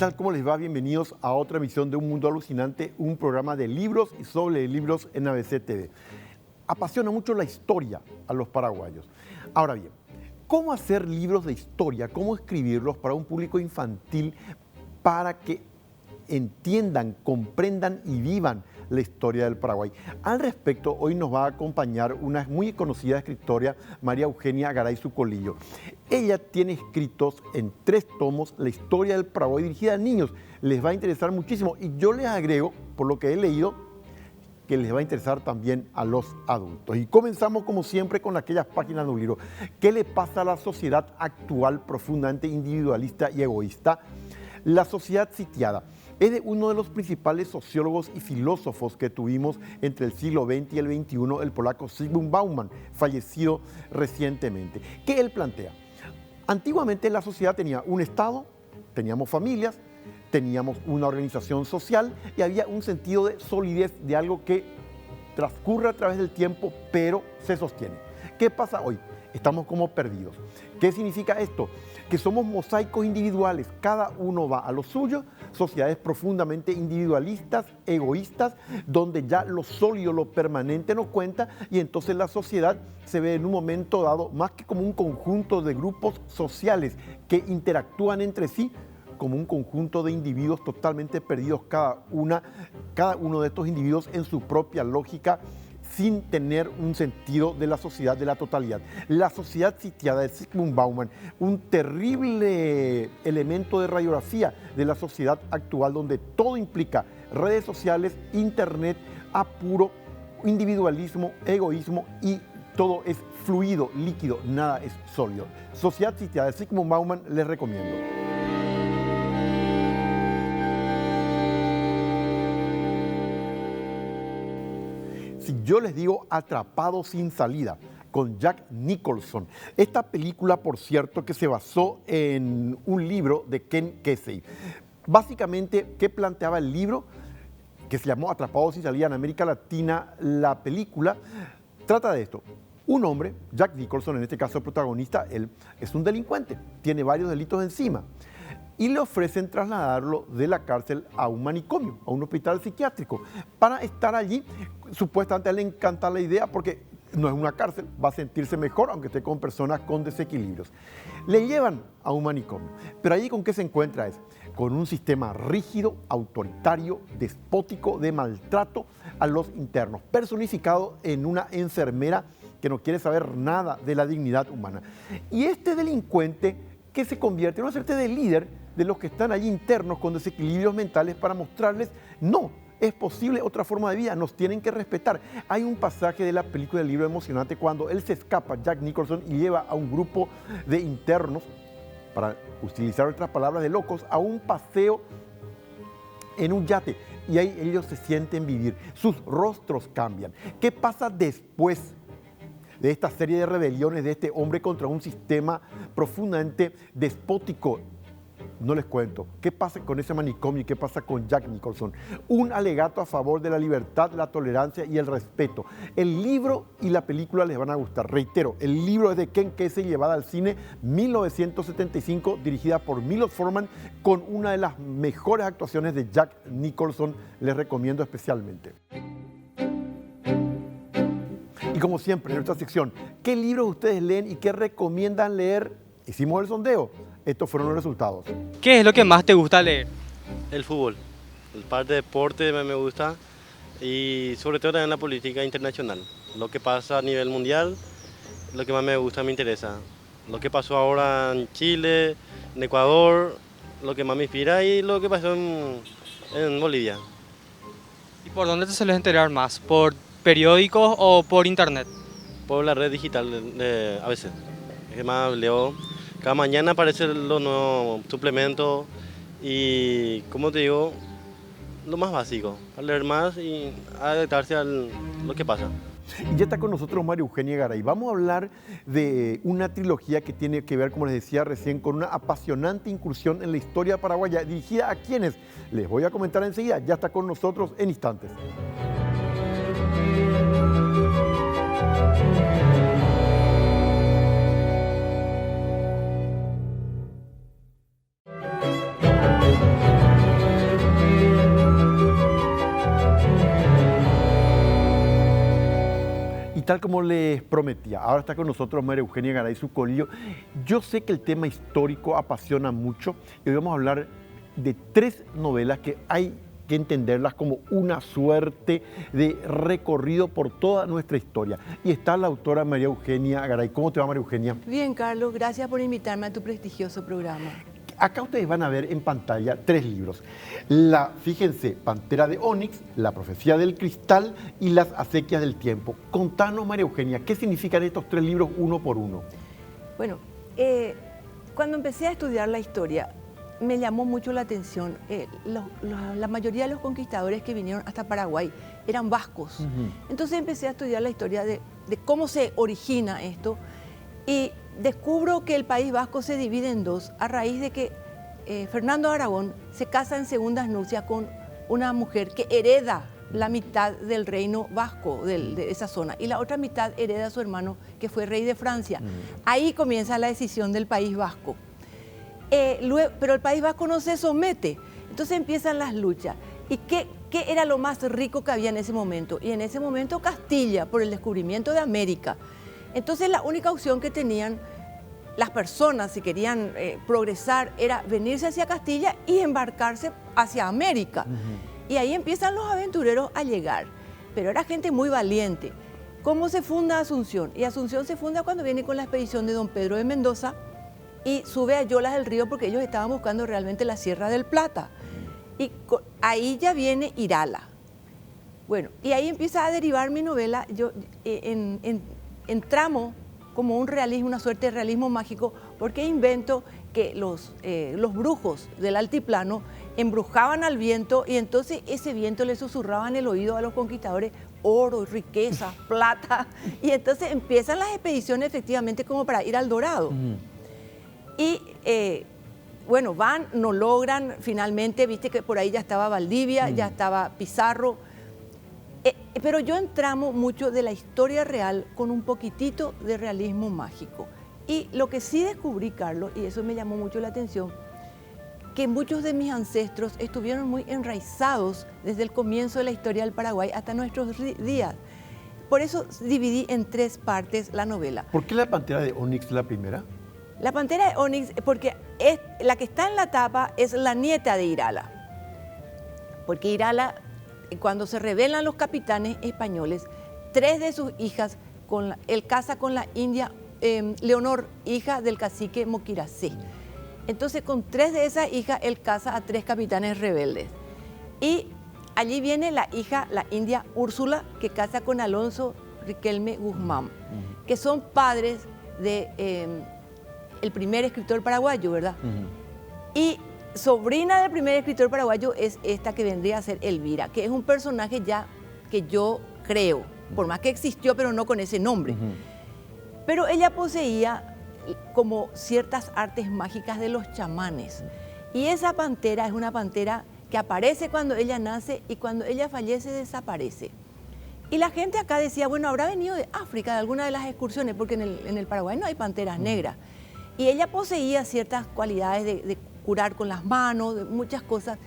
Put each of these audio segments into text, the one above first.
tal? ¿Cómo les va? Bienvenidos a otra emisión de Un Mundo Alucinante, un programa de libros y sobre libros en ABC TV. Apasiona mucho la historia a los paraguayos. Ahora bien, ¿cómo hacer libros de historia? ¿Cómo escribirlos para un público infantil para que entiendan, comprendan y vivan la historia del Paraguay? Al respecto, hoy nos va a acompañar una muy conocida escritora, María Eugenia Garay Zucolillo. Ella tiene escritos en 3 tomos la historia del Paraguay dirigida a niños. Les va a interesar muchísimo y yo les agrego, por lo que he leído, que les va a interesar también a los adultos. Y comenzamos como siempre con aquellas páginas de un libro. ¿Qué le pasa a la sociedad actual profundamente individualista y egoísta? La sociedad sitiada es de uno de los principales sociólogos y filósofos que tuvimos entre el siglo XX y el XXI, el polaco Zygmunt Bauman, fallecido recientemente. ¿Qué él plantea? Antiguamente la sociedad tenía un Estado, teníamos familias, teníamos una organización social y había un sentido de solidez de algo que transcurre a través del tiempo, pero se sostiene. ¿Qué pasa hoy? Estamos como perdidos. ¿Qué significa esto? Que somos mosaicos individuales, cada uno va a lo suyo, sociedades profundamente individualistas, egoístas, donde ya lo sólido, lo permanente no cuenta y entonces la sociedad se ve en un momento dado más que como un conjunto de grupos sociales que interactúan entre sí, como un conjunto de individuos totalmente perdidos, cada uno de estos individuos en su propia lógica, sin tener un sentido de la sociedad, de la totalidad. La sociedad sitiada de Zygmunt Bauman, un terrible elemento de radiografía de la sociedad actual, donde todo implica redes sociales, internet, apuro, individualismo, egoísmo y todo es fluido, líquido, nada es sólido. Sociedad sitiada de Zygmunt Bauman, les recomiendo. Si yo les digo Atrapado sin salida, con Jack Nicholson. Esta película, por cierto, que se basó en un libro de Ken Kesey. Básicamente, ¿qué planteaba el libro? Que se llamó Atrapado sin salida en América Latina. La película trata de esto. Un hombre, Jack Nicholson, en este caso el protagonista, él es un delincuente, tiene varios delitos encima. Y le ofrecen trasladarlo de la cárcel a un manicomio, a un hospital psiquiátrico, para estar allí. Supuestamente a él le encanta la idea porque no es una cárcel, va a sentirse mejor aunque esté con personas con desequilibrios. Le llevan a un manicomio, pero allí ¿con qué se encuentra? Con un sistema rígido, autoritario, despótico, de maltrato a los internos, personificado en una enfermera que no quiere saber nada de la dignidad humana. Y este delincuente que se convierte en una suerte de líder de los que están allí internos con desequilibrios mentales para mostrarles, no, es posible otra forma de vida, nos tienen que respetar. Hay un pasaje de la película del libro emocionante cuando él se escapa, Jack Nicholson, y lleva a un grupo de internos, para utilizar otras palabras, de locos, a un paseo en un yate. Y ahí ellos se sienten vivir, sus rostros cambian. ¿Qué pasa después de esta serie de rebeliones de este hombre contra un sistema profundamente despótico? No les cuento. ¿Qué pasa con ese manicomio y qué pasa con Jack Nicholson? Un alegato a favor de la libertad, la tolerancia y el respeto. El libro y la película les van a gustar. Reitero, el libro es de Ken Kesey, llevada al cine 1975, dirigida por Milos Forman, con una de las mejores actuaciones de Jack Nicholson. Les recomiendo especialmente. Y como siempre, en nuestra sección, ¿qué libros ustedes leen y qué recomiendan leer? Hicimos el sondeo. Estos fueron los resultados. ¿Qué es lo que más te gusta leer? El fútbol, el parte de deporte me gusta y sobre todo también la política internacional. Lo que pasa a nivel mundial, lo que más me gusta, me interesa. Lo que pasó ahora en Chile, en Ecuador, lo que más me inspira y lo que pasó en Bolivia. ¿Y por dónde te sueles enterar más? ¿Por periódicos o por internet? Por la red digital de ABC. Es que más leo. Cada mañana aparecen los nuevos suplementos y, como te digo, lo más básico, para leer más y adaptarse a lo que pasa. Y ya está con nosotros María Eugenia Garay. Vamos a hablar de una trilogía que tiene que ver, como les decía recién, con una apasionante incursión en la historia paraguaya, dirigida a quienes les voy a comentar enseguida. Ya está con nosotros en instantes. Y tal como les prometía, ahora está con nosotros María Eugenia Garay Zucolillo. Yo sé que el tema histórico apasiona mucho y hoy vamos a hablar de 3 novelas que hay que entenderlas como una suerte de recorrido por toda nuestra historia. Y está la autora María Eugenia Garay. ¿Cómo te va, María Eugenia? Bien, Carlos, gracias por invitarme a tu prestigioso programa. Acá ustedes van a ver en pantalla 3 libros. Fíjense, Pantera de Onix, La Profecía del Cristal y Las Acequias del Tiempo. Contanos, María Eugenia, ¿qué significan estos 3 libros uno por uno? Bueno, cuando empecé a estudiar la historia, me llamó mucho la atención. La mayoría de los conquistadores que vinieron hasta Paraguay eran vascos. Entonces empecé a estudiar la historia de cómo se origina esto y descubro que el País Vasco se divide en 2 a raíz de que Fernando de Aragón se casa en segundas nupcias con una mujer que hereda la mitad del reino vasco de esa zona y la otra mitad hereda a su hermano que fue rey de Francia. Ahí comienza la decisión del País Vasco. Pero el País Vasco no se somete, entonces empiezan las luchas. ¿Y qué era lo más rico que había en ese momento? Y en ese momento Castilla, por el descubrimiento de América. Entonces la única opción que tenían las personas si querían progresar era venirse hacia Castilla y embarcarse hacia América. Y ahí empiezan los aventureros a llegar, pero era gente muy valiente. ¿Cómo se funda Asunción? Y Asunción se funda cuando viene con la expedición de don Pedro de Mendoza y sube a Yolas del Río porque ellos estaban buscando realmente la Sierra del Plata. Y ahí ya viene Irala. Bueno, y ahí empieza a derivar mi novela. Yo entramo como un realismo, una suerte de realismo mágico, porque invento que los brujos del altiplano embrujaban al viento y entonces ese viento le susurraba en el oído a los conquistadores oro, riqueza, plata, y entonces empiezan las expediciones efectivamente como para ir al Dorado. Y bueno, van, no logran, finalmente, viste que por ahí ya estaba Valdivia, ya estaba Pizarro, pero yo entramo mucho de la historia real con un poquitito de realismo mágico. Y lo que sí descubrí, Carlos, y eso me llamó mucho la atención, que muchos de mis ancestros estuvieron muy enraizados desde el comienzo de la historia del Paraguay hasta nuestros días. Por eso dividí en 3 partes la novela. ¿Por qué la Pantera de Onix la primera? La Pantera de Onix, porque la que está en la tapa es la nieta de Irala. Porque Irala, cuando se rebelan los capitanes españoles, 3 de sus hijas, él casa con la india Leonor, hija del cacique Moquiracé. Entonces, con 3 de esas hijas, él casa a 3 capitanes rebeldes. Y allí viene la hija, la india Úrsula, que casa con Alonso Riquelme Guzmán, que son padres de el primer escritor paraguayo, ¿verdad? Y sobrina del primer escritor paraguayo es esta que vendría a ser Elvira, que es un personaje ya que yo creo, por más que existió, pero no con ese nombre. Pero ella poseía como ciertas artes mágicas de los chamanes. Y esa pantera es una pantera que aparece cuando ella nace y cuando ella fallece desaparece. Y la gente acá decía, bueno, habrá venido de África, de alguna de las excursiones, porque en el Paraguay no hay panteras negras. Y ella poseía ciertas cualidades de curar con las manos, de muchas cosas.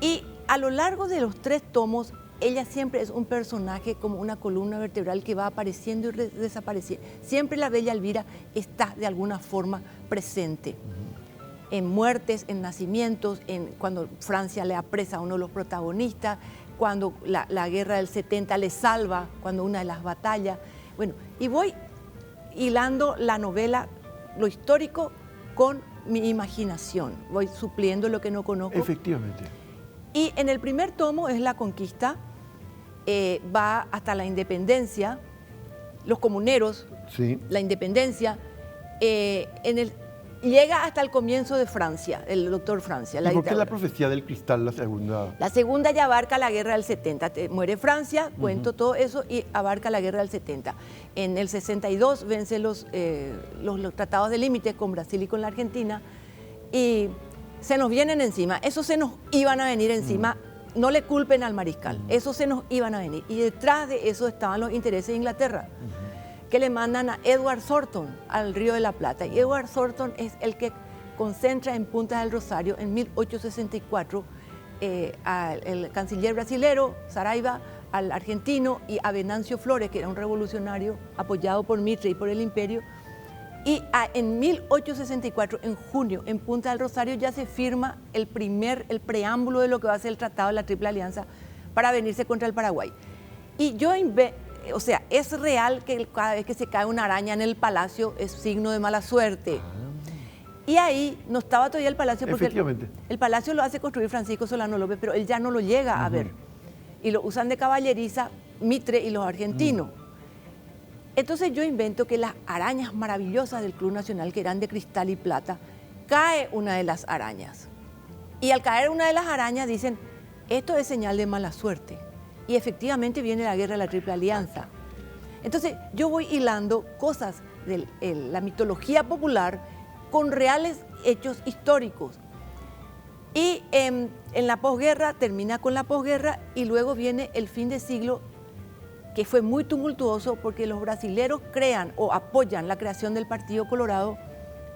Y a lo largo de los 3 tomos, ella siempre es un personaje como una columna vertebral que va apareciendo y desapareciendo. Siempre la bella Elvira está de alguna forma presente. En muertes, en nacimientos, cuando Francia le apresa a uno de los protagonistas, cuando la guerra del 70 le salva, cuando una de las batallas. Bueno, y voy hilando la novela, lo histórico, con mi imaginación. Voy supliendo lo que no conozco. Efectivamente. Y en el primer tomo es la conquista, va hasta la independencia, los comuneros, sí, la independencia, llega hasta el comienzo de Francia, el doctor Francia. ¿Y por qué la Profecía del Cristal, la segunda? La segunda ya abarca la guerra del 70. Muere Francia, cuento todo eso y abarca la guerra del 70. En el 62 vence los tratados de límite con Brasil y con la Argentina y se nos vienen encima. Eso se nos iban a venir encima. No le culpen al mariscal. Eso se nos iban a venir. Y detrás de eso estaban los intereses de Inglaterra, que le mandan a Edward Thornton al Río de la Plata. Y Edward Thornton es el que concentra en Punta del Rosario en 1864 al canciller brasilero Saraiva al argentino, y a Venancio Flores, que era un revolucionario apoyado por Mitre y por el imperio. Y en 1864, en junio, en Punta del Rosario, ya se firma el preámbulo de lo que va a ser el Tratado de la Triple Alianza para venirse contra el Paraguay. Y o sea, es real que cada vez que se cae una araña en el palacio es signo de mala suerte. Y ahí no estaba todavía el palacio porque el palacio lo hace construir Francisco Solano López, pero él ya no lo llega a ver. Y lo usan de caballeriza Mitre y los argentinos. Entonces yo invento que las arañas maravillosas del Club Nacional, que eran de cristal y plata, cae una de las arañas. Y al caer una de las arañas dicen, esto es señal de mala suerte. Y efectivamente viene la guerra de la Triple Alianza. Entonces yo voy hilando cosas de la mitología popular con reales hechos históricos. Y en la posguerra, termina con la posguerra y luego viene el fin de siglo, que fue muy tumultuoso porque los brasileros crean o apoyan la creación del Partido Colorado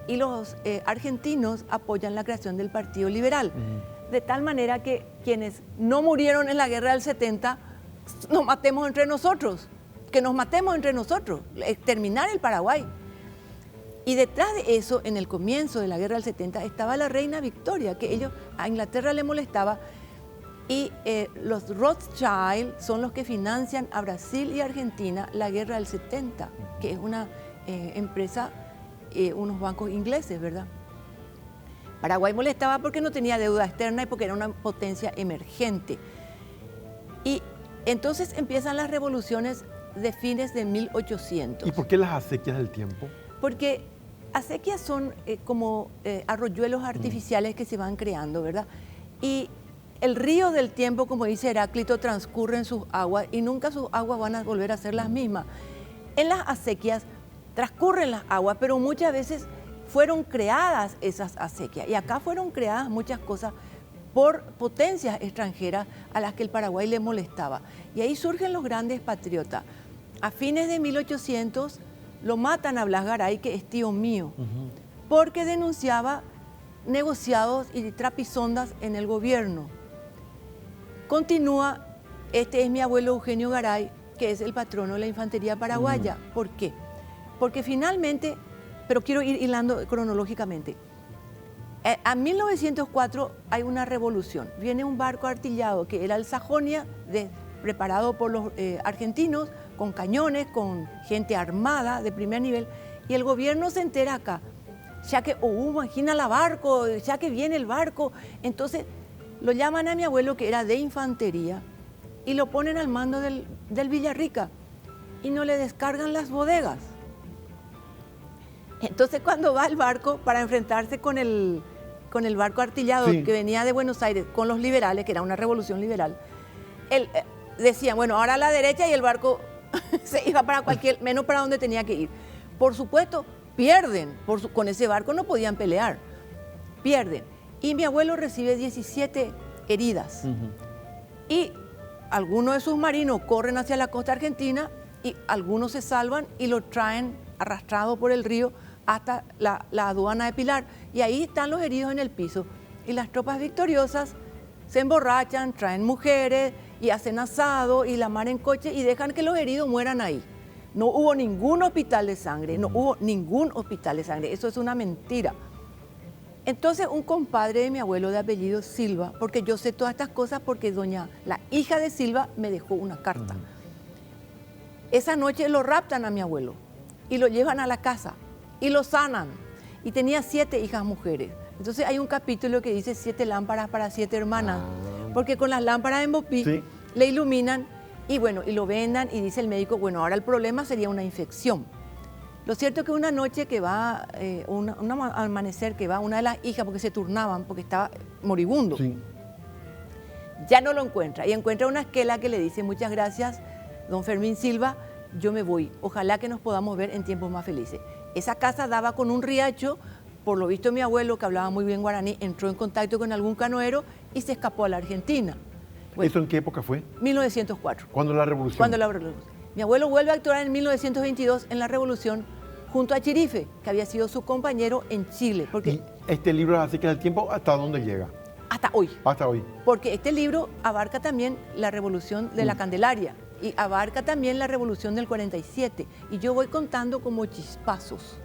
y los argentinos apoyan la creación del Partido Liberal. De tal manera que quienes no murieron en la guerra del 70 nos matemos entre nosotros, exterminar el Paraguay. Y detrás de eso, en el comienzo de la guerra del 70, estaba la reina Victoria, que a Inglaterra le molestaba, y los Rothschild son los que financian a Brasil y Argentina la guerra del 70, que es una empresa, unos bancos ingleses, ¿verdad? Paraguay molestaba porque no tenía deuda externa y porque era una potencia emergente. Y entonces empiezan las revoluciones de fines de 1800. ¿Y por qué las acequias del tiempo? Porque acequias son como arroyuelos artificiales que se van creando, ¿verdad? Y el río del tiempo, como dice Heráclito, transcurre en sus aguas y nunca sus aguas van a volver a ser las mismas. En las acequias transcurren las aguas, pero muchas veces fueron creadas esas acequias. Y acá fueron creadas muchas cosas por potencias extranjeras a las que el Paraguay le molestaba. Y ahí surgen los grandes patriotas. A fines de 1800 lo matan a Blas Garay, que es tío mío, porque denunciaba negociados y trapisondas en el gobierno. Continúa, este es mi abuelo Eugenio Garay, que es el patrono de la infantería paraguaya. ¿Por qué? Porque finalmente, pero quiero ir hilando cronológicamente, a 1904 hay una revolución. Viene un barco artillado que era el Sajonia, preparado por los argentinos, con cañones, con gente armada de primer nivel, y el gobierno se entera acá, ya que, imagina el barco, ya que viene el barco. Entonces lo llaman a mi abuelo, que era de infantería, y lo ponen al mando del Villarrica, y no le descargan las bodegas. Entonces cuando va el barco para enfrentarse con el barco artillado que venía de Buenos Aires, con los liberales, que era una revolución liberal, decían, bueno, ahora a la derecha, y el barco se iba para menos para donde tenía que ir. Por supuesto, pierden, con ese barco no podían pelear, pierden. Y mi abuelo recibe 17 heridas. Y algunos de sus marinos corren hacia la costa argentina y algunos se salvan y lo traen arrastrado por el río hasta la aduana de Pilar. Y ahí están los heridos en el piso. Y las tropas victoriosas se emborrachan, traen mujeres y hacen asado y la mar en coche y dejan que los heridos mueran ahí. No hubo ningún hospital de sangre, Eso es una mentira. Entonces un compadre de mi abuelo de apellido Silva, porque yo sé todas estas cosas porque la hija de Silva me dejó una carta. Esa noche lo raptan a mi abuelo y lo llevan a la casa y lo sanan. Y tenía 7 hijas mujeres. Entonces hay un capítulo que dice 7 lámparas para 7 hermanas, porque con las lámparas en Bopí le iluminan y bueno, y lo vendan, y dice el médico, bueno, ahora el problema sería una infección. Lo cierto es que una noche que va, un amanecer que va una de las hijas, porque se turnaban, porque estaba moribundo, ya no lo encuentra, y encuentra una esquela que le dice, muchas gracias, don Fermín Silva, yo me voy, ojalá que nos podamos ver en tiempos más felices. Esa casa daba con un riacho, por lo visto mi abuelo, que hablaba muy bien guaraní, entró en contacto con algún canoero y se escapó a la Argentina. Bueno, ¿eso en qué época fue? 1904. ¿Cuándo la revolución? Cuando la revolución. Mi abuelo vuelve a actuar en 1922 en la revolución junto a Chirife, que había sido su compañero en Chile. Porque ¿Y este libro, Las acequias del tiempo, hasta dónde llega? hasta hoy. Hasta hoy. Porque este libro abarca también la revolución de la Candelaria y abarca también la revolución del 47. Y yo voy contando como chispazos.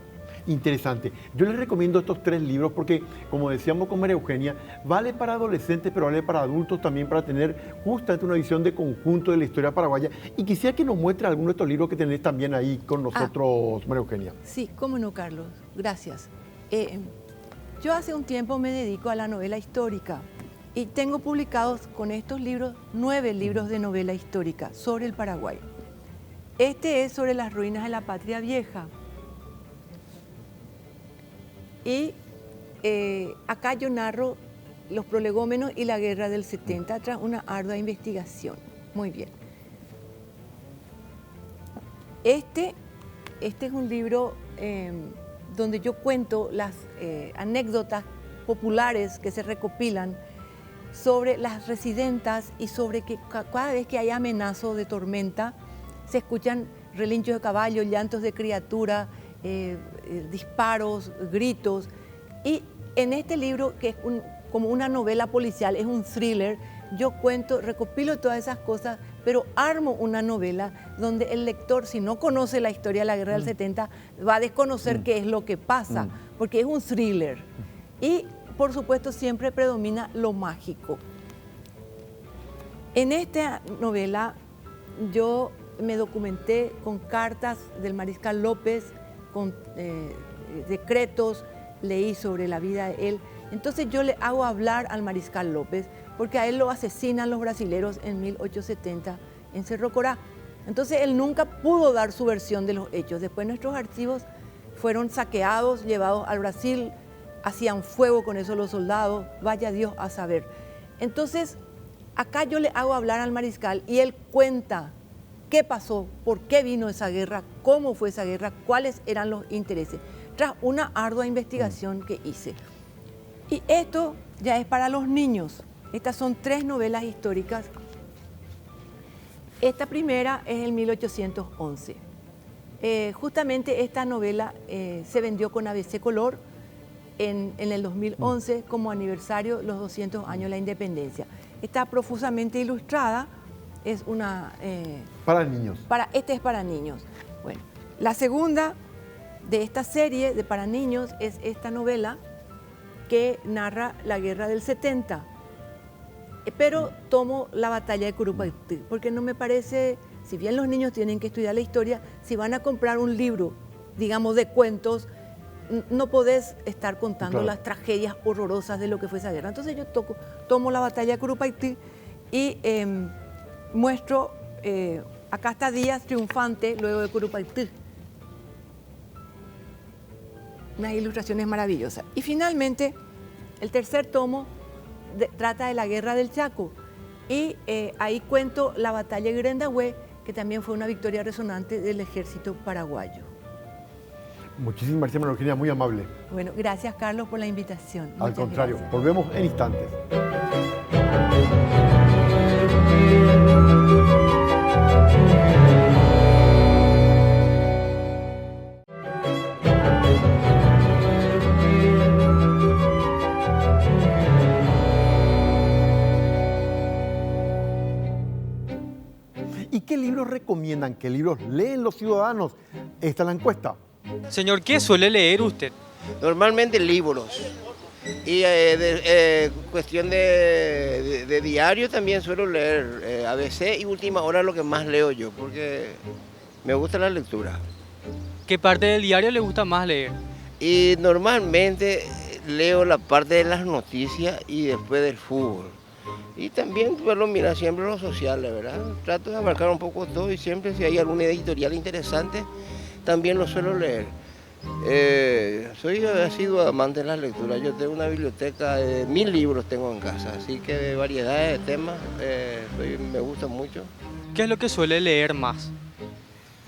Interesante. Yo les recomiendo estos 3 libros porque, como decíamos con María Eugenia, vale para adolescentes, pero vale para adultos también, para tener justamente una visión de conjunto de la historia paraguaya. Y quisiera que nos muestre alguno de estos libros que tenés también ahí con nosotros, María Eugenia. Sí, cómo no, Carlos. Gracias. Yo hace un tiempo me dedico a la novela histórica y tengo publicados con estos libros 9 libros de novela histórica sobre el Paraguay. Este es sobre las ruinas de la Patria Vieja. Y acá yo narro los prolegómenos y la guerra del 70 tras una ardua investigación. Muy bien. Este es un libro donde yo cuento las anécdotas populares que se recopilan sobre las residentas y sobre que cada vez que hay amenazo de tormenta se escuchan relinchos de caballo, llantos de criatura, disparos, gritos. Y en este libro, que es como una novela policial, es un thriller, yo cuento, recopilo todas esas cosas, pero armo una novela donde el lector, si no conoce la historia de la guerra del 70, va a desconocer qué es lo que pasa, porque es un thriller. Y, por supuesto, siempre predomina lo mágico. En esta novela yo me documenté con cartas del mariscal López, con decretos, leí sobre la vida de él. Entonces yo le hago hablar al mariscal López, porque a él lo asesinan los brasileros en 1870 en Cerro Corá. Entonces él nunca pudo dar su versión de los hechos. Después nuestros archivos fueron saqueados, llevados al Brasil, hacían fuego con eso los soldados, vaya Dios a saber. Entonces acá yo le hago hablar al mariscal y él cuenta qué pasó, por qué vino esa guerra, cómo fue esa guerra, cuáles eran los intereses, tras una ardua investigación que hice. Y esto ya es para los niños. Estas son 3 novelas históricas. Esta primera es el 1811. Justamente esta novela se vendió con ABC Color en el 2011 como aniversario los 200 años de la independencia. Está profusamente ilustrada, es una... para niños. Este es para niños. Bueno, la segunda de esta serie de para niños es esta novela que narra la guerra del 70. Pero tomo la batalla de Curupaytí, porque no me parece, si bien los niños tienen que estudiar la historia, si van a comprar un libro, digamos, de cuentos, no podés estar contando las tragedias horrorosas de lo que fue esa guerra. Entonces yo tomo la batalla de Curupaytí y muestro, acá está Díaz triunfante luego de Curupaytí. Unas ilustraciones maravillosas. Y finalmente, el tercer tomo trata de la guerra del Chaco y ahí cuento la batalla de Grendahue, que también fue una victoria resonante del ejército paraguayo. Muchísimas gracias, María Eugenia, muy amable. Bueno, gracias Carlos por la invitación. Al Muchas contrario, gracias. volvemos en instantes. ¿Y qué libros recomiendan? ¿Qué libros leen los ciudadanos? Esta es la encuesta. Señor, ¿qué suele leer usted? Normalmente libros. Y cuestión de diario también suelo leer ABC y Última Hora, lo que más leo yo, porque me gusta la lectura. ¿Qué parte del diario le gusta más leer? Y normalmente leo la parte de las noticias y después del fútbol. Y también suelo mirar siempre los sociales, ¿verdad? Trato de abarcar un poco todo y siempre si hay alguna editorial interesante, también lo suelo leer. Soy asiduo amante de la lectura. Yo tengo una biblioteca de 1000 libros tengo en casa, así que de variedades de temas me gusta mucho. ¿Qué es lo que suele leer más?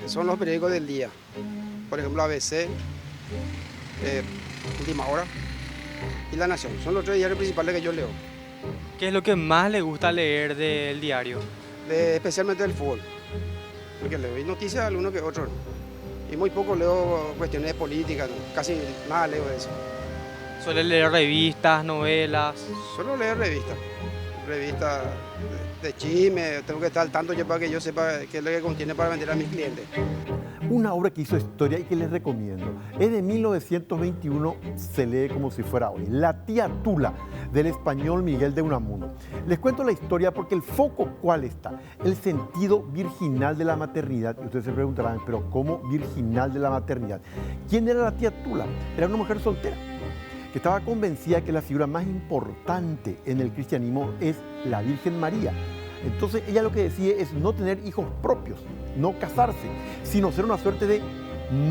Son los periódicos del día. Por ejemplo, ABC, Última Hora y La Nación. Son los 3 diarios principales que yo leo. ¿Qué es lo que más le gusta leer del diario? Especialmente del fútbol. Porque leo noticias, algunos que otros. Y muy poco leo cuestiones de política, casi nada leo de eso. ¿Suele leer revistas, novelas? Suelo leer revistas de chisme, tengo que estar al tanto yo para que yo sepa qué es lo que contiene para vender a mis clientes. Una obra que hizo historia y que les recomiendo. Es de 1921, se lee como si fuera hoy. La tía Tula, del español Miguel de Unamuno. Les cuento la historia porque el foco, ¿cuál está? El sentido virginal de la maternidad. Y ustedes se preguntarán, ¿pero cómo virginal de la maternidad? ¿Quién era la tía Tula? Era una mujer soltera que estaba convencida que la figura más importante en el cristianismo es la Virgen María. Entonces ella lo que decide es no tener hijos propios, no casarse, sino ser una suerte de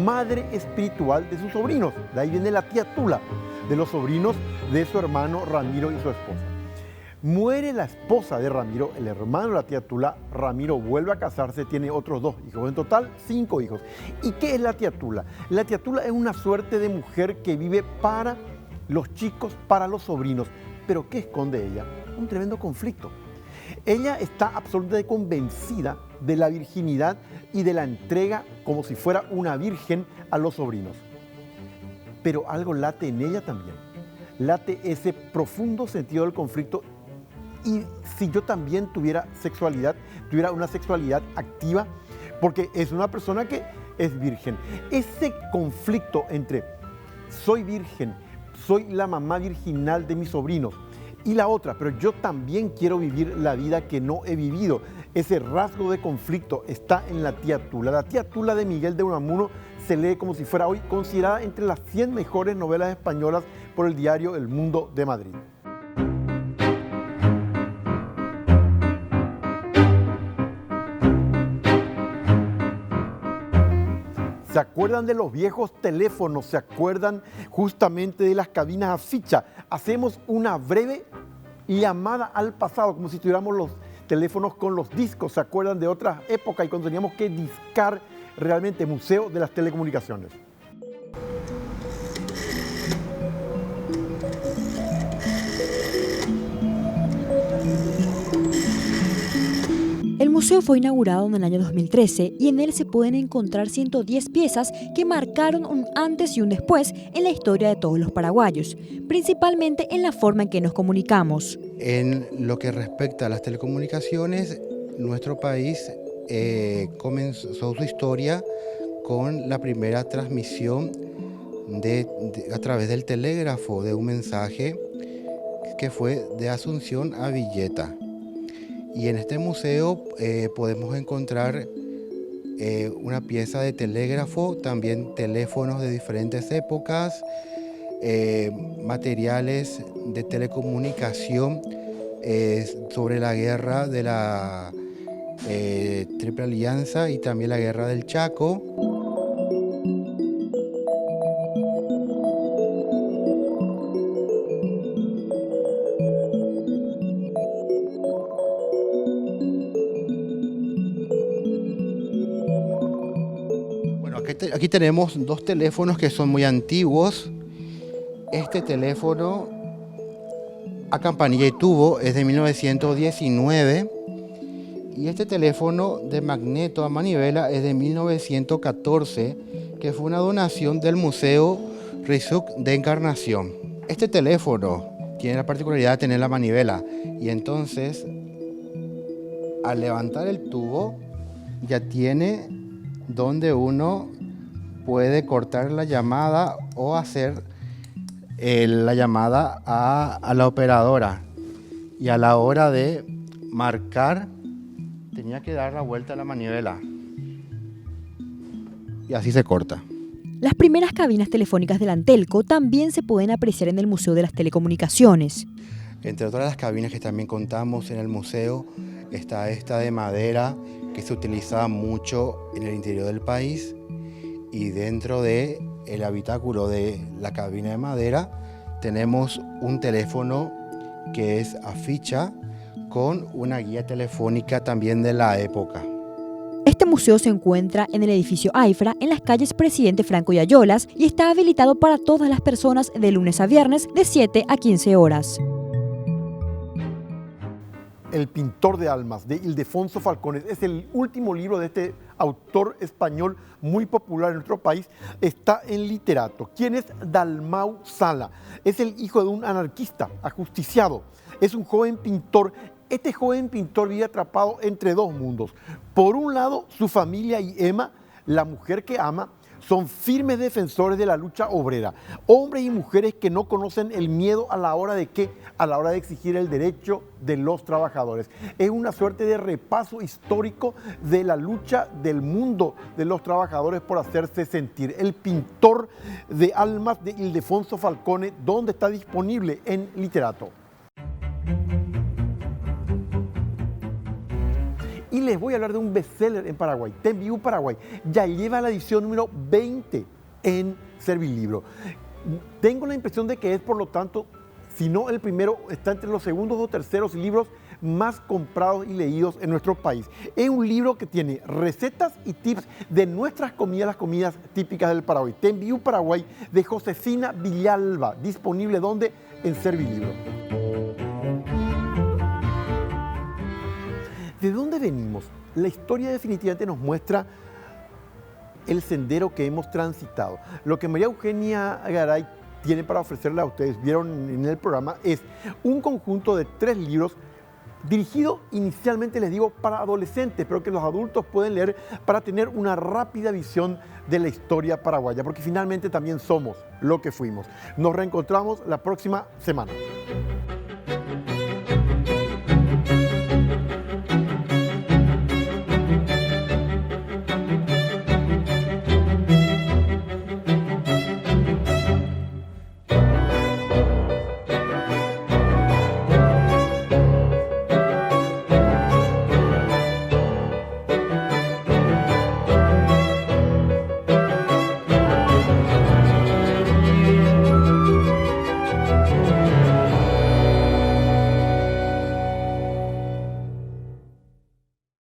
madre espiritual de sus sobrinos. De ahí viene la tía Tula, de los sobrinos de su hermano Ramiro y su esposa. Muere la esposa de Ramiro, el hermano de la tía Tula. Ramiro vuelve a casarse, tiene otros 2 hijos, en total 5 hijos. ¿Y qué es la tía Tula? La tía Tula es una suerte de mujer que vive para los chicos, para los sobrinos. ¿Pero qué esconde ella? Un tremendo conflicto. Ella está absolutamente convencida de la virginidad y de la entrega como si fuera una virgen a los sobrinos. Pero algo late en ella también. Late ese profundo sentido del conflicto. Y si yo también tuviera una sexualidad activa, porque es una persona que es virgen. Ese conflicto entre soy virgen, soy la mamá virginal de mis sobrinos, y la otra, pero yo también quiero vivir la vida que no he vivido. Ese rasgo de conflicto está en la tía Tula. La tía Tula de Miguel de Unamuno se lee como si fuera hoy, considerada entre las 100 mejores novelas españolas por el diario El Mundo de Madrid. ¿Se acuerdan de los viejos teléfonos? ¿Se acuerdan justamente de las cabinas a ficha? Hacemos una breve llamada al pasado, como si tuviéramos los teléfonos con los discos. ¿Se acuerdan de otras épocas y cuando teníamos que discar realmente? Museo de las Telecomunicaciones. El museo fue inaugurado en el año 2013 y en él se pueden encontrar 110 piezas que marcaron un antes y un después en la historia de todos los paraguayos, principalmente en la forma en que nos comunicamos. En lo que respecta a las telecomunicaciones, nuestro país comenzó su historia con la primera transmisión a través del telégrafo de un mensaje que fue de Asunción a Villeta. Y en este museo podemos encontrar una pieza de telégrafo, también teléfonos de diferentes épocas, materiales de telecomunicación sobre la guerra de la Triple Alianza y también la guerra del Chaco. Aquí tenemos 2 teléfonos que son muy antiguos. Este teléfono a campanilla y tubo es de 1919 y este teléfono de magneto a manivela es de 1914, que fue una donación del Museo Rizuc de Encarnación. Este teléfono tiene la particularidad de tener la manivela y entonces al levantar el tubo ya tiene donde uno puede cortar la llamada o hacer la llamada a la operadora. Y a la hora de marcar, tenía que dar la vuelta a la manivela. Y así se corta. Las primeras cabinas telefónicas del Antelco también se pueden apreciar en el Museo de las Telecomunicaciones. Entre otras las cabinas que también contamos en el museo, está esta de madera que se utilizaba mucho en el interior del país. Y dentro del habitáculo de la cabina de madera tenemos un teléfono que es a ficha con una guía telefónica también de la época. Este museo se encuentra en el edificio AIFRA en las calles Presidente Franco y Ayolas y está habilitado para todas las personas de lunes a viernes de 7 a 15 horas. El pintor de almas, de Ildefonso Falcones. Es el último libro de este autor español muy popular en nuestro país. Está en Literato. ¿Quién es Dalmau Sala? Es el hijo de un anarquista, ajusticiado. Es un joven pintor. Este joven pintor vive atrapado entre dos mundos. Por un lado, su familia y Emma, la mujer que ama, son firmes defensores de la lucha obrera. Hombres y mujeres que no conocen el miedo a la hora de qué, a la hora de exigir el derecho de los trabajadores. Es una suerte de repaso histórico de la lucha del mundo de los trabajadores por hacerse sentir. El pintor de almas de Ildefonso Falcone, donde está disponible en Literato. Y les voy a hablar de un bestseller en Paraguay, Tembiú Paraguay. Ya lleva la edición número 20 en Servilibro. Tengo la impresión de que es, por lo tanto, si no el primero, está entre los segundos o terceros libros más comprados y leídos en nuestro país. Es un libro que tiene recetas y tips de nuestras comidas, las comidas típicas del Paraguay. Tembiú Paraguay, de Josefina Villalba, disponible ¿dónde? En Servilibro. ¿De dónde venimos? La historia definitivamente nos muestra el sendero que hemos transitado. Lo que María Eugenia Garay tiene para ofrecerle a ustedes, vieron en el programa, es un conjunto de 3 libros dirigido inicialmente, les digo, para adolescentes, pero que los adultos pueden leer para tener una rápida visión de la historia paraguaya, porque finalmente también somos lo que fuimos. Nos reencontramos la próxima semana.